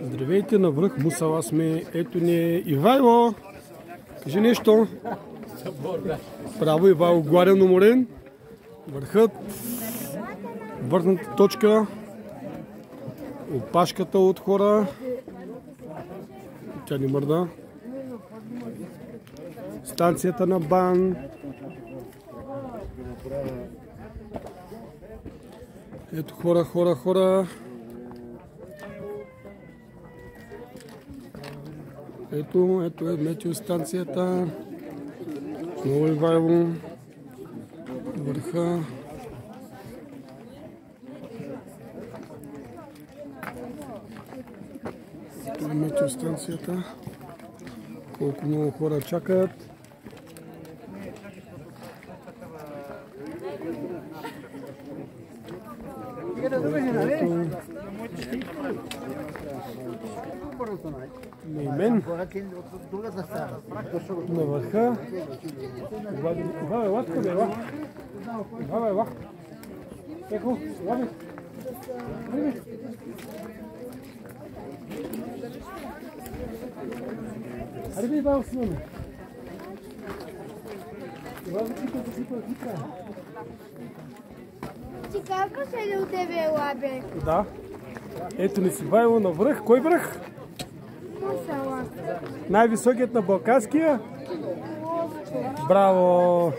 Здравейте, на връх Мусала сме. Ето ни Ивайло. Кажи нещо. Браво, Ивайло, гладен, уморен. Върхът. Върхната точка. Опашката от хора. Тя ни мърда. Станцията на Бан. Ето хора. Ето е метеостанцията. Много Ивайло. Върха. Ето е метеостанцията. Колко много хора чакат. На имен. На върха. Ивайло, ела тук, ела. Ивайло, ела. Еко, ела бе. Хайде бе, Ивайло, снимаме. Ивайло, хитра. Ти как се ли от тебе ела бе? Да. Ето ни си Ивайло на връх. Кой връх? Мусала. Най-високият на Балканския? Браво!